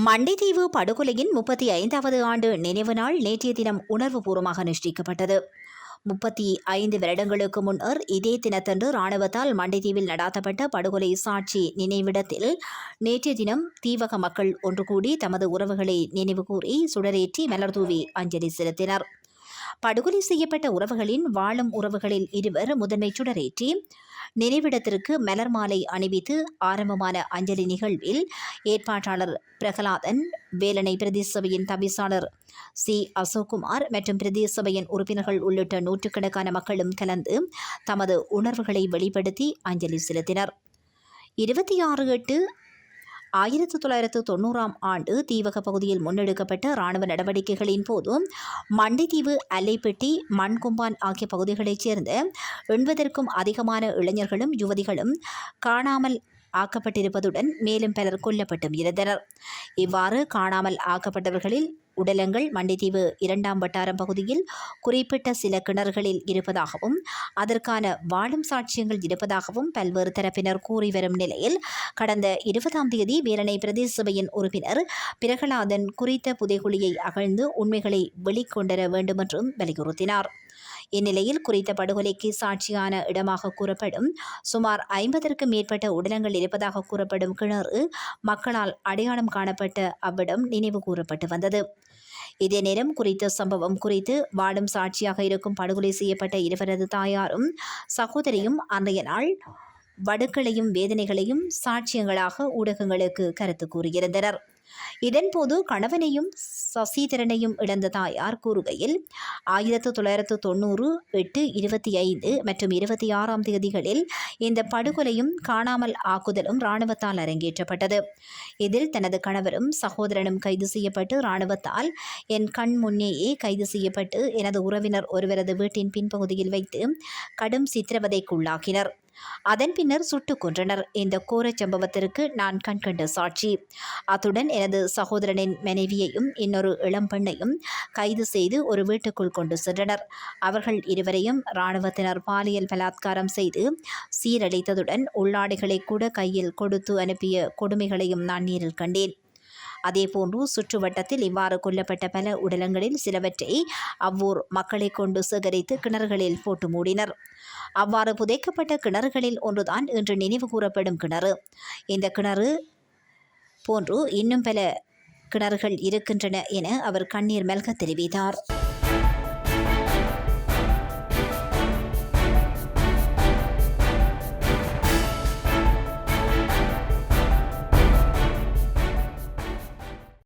மண்டைதீவு படுகொலையின் 35வது ஆண்டு நினைவு நாள் நேற்றைய தினம் உணர்வுபூர்வமாக அனுஷ்டிக்கப்பட்டது. 35 வருடங்களுக்கு முன்னர் இதே தினத்தன்று இராணுவத்தால் மண்டைதீவில் நடாத்தப்பட்ட படுகொலை சாட்சி நினைவிடத்தில் நேற்றைய தினம் தீவக மக்கள் ஒன்று கூடி தமது உறவுகளை நினைவுகூறி சுடரேற்றி மலர்தூவி அஞ்சலி செலுத்தினர். படுகொலை செய்யப்பட்ட உறவுகளின் வாழும் உறவுகளில் இருவர் முதன்மை சுடரேற்றி நினைவிடத்திற்கு மலர் மாலை அணிவித்து ஆரம்பமான அஞ்சலி நிகழ்வில் ஏற்பாட்டாளர் பிரகலாதன், வேலனை பிரதேச சபையின் தவிசாளர் சி. அசோக்குமார் மற்றும் பிரதேச சபையின் உறுப்பினர்கள் உள்ளிட்ட நூற்றுக்கணக்கான மக்களும் கலந்து தமது உணர்வுகளை வெளிப்படுத்தி அஞ்சலி செலுத்தினர். 26/8/1990 ஆண்டு தீவக பகுதியில் முன்னெடுக்கப்பட்ட இராணுவ நடவடிக்கைகளின் போது மண்டைதீவு, அல்லைப்பட்டி, மண்கொம்பான் ஆகிய பகுதிகளைச் சேர்ந்த 80க்கும் அதிகமான இளைஞர்களும் யுவதிகளும் காணாமல் ஆக்கப்பட்டிருப்பதுடன் மேலும் பலர் கொல்லப்பட்டும் இருந்தனர். இவ்வாறு காணாமல் ஆக்கப்பட்டவர்களில் உடலங்கள் மண்டைதீவு 2ஆம் வட்டாரம் பகுதியில் குறிப்பிட்ட சில கிணறுகளில் இருப்பதாகவும் அதற்கான வாழும் சாட்சியங்கள் இருப்பதாகவும் பல்வேறு தரப்பினர் கூறி வரும் நிலையில் கடந்த 20ஆம் தேதி வேலனை பிரதேச சபையின் உறுப்பினர் பிரகலாதன் குறித்த புதைகுழியை அகழ்ந்து உண்மைகளை வெளிக்கொண்டர வேண்டும் என்றும் வலியுறுத்தினார். இந்நிலையில் குறித்த படுகொலைக்கு சாட்சியான இடமாக கூறப்படும் சுமார் 50க்கும் மேற்பட்ட உடலங்கள் இருப்பதாக கூறப்படும் கிணறு மக்களால் அடையாளம் காணப்பட்ட அவ்விடம் நினைவு கூறப்பட்டு வந்தது. இதே நேரம் குறித்த சம்பவம் குறித்து வாழும் சாட்சியாக இருக்கும் படுகொலை செய்யப்பட்ட இருவரது தாயாரும் சகோதரியும் அன்றைய நாள் வடுக்களையும் வேதனைகளையும் சாட்சியங்களாக ஊடகங்களுக்கு கருத்து கூறியிருந்தனர். இதன்போது கணவனையும் சசிதரனையும் இழந்த தாயார் கூறுகையில் 1990, 8, 25 மற்றும் 26ஆம் தேதிகளில் இந்த படுகொலையும் காணாமல் ஆக்குதலும் இராணுவத்தால் அரங்கேற்றப்பட்டது. இதில் தனது கணவரும் சகோதரனும் கைது செய்யப்பட்டு இராணுவத்தால் என் கண் முன்னேயே கைது செய்யப்பட்டு எனது உறவினர் ஒருவரது வீட்டின் பின்பகுதியில் வைத்து கடும் சித்திரவதைக்குள்ளாக்கினர். அதன் பின்னர் சுட்டுக் கொன்றனர். இந்த கோரச் சம்பவத்திற்கு நான் கண்கண்ட சாட்சி. அத்துடன் எனது சகோதரனின் மனைவியையும் இன்னொரு இளம் பெண்ணையும் கைது செய்து ஒரு வீட்டுக்குள் கொண்டு சென்றனர். அவர்கள் இருவரையும் இராணுவத்தினர் பாலியல் பலாத்காரம் செய்து சீரழித்ததுடன் உள்ளாடைகளை கூட கையில் கொடுத்து அனுப்பிய கொடுமைகளையும் நான் நேரில் கண்டேன். அதேபோன்று சுற்றுவட்டத்தில் இவ்வாறு கொல்லப்பட்ட பல உடலங்களில் சிலவற்றை அவ்வூர் மக்களை கொண்டு சேகரித்து கிணறுகளில் போட்டு மூடினர். அவ்வாறு புதைக்கப்பட்ட கிணறுகளில் ஒன்றுதான் இன்று நினைவு கூறப்படும் கிணறு. இந்த கிணறு போன்று இன்னும் பல கிணறுகள் இருக்கின்றன என அவர் கண்ணீர் மல்க தெரிவித்தார்.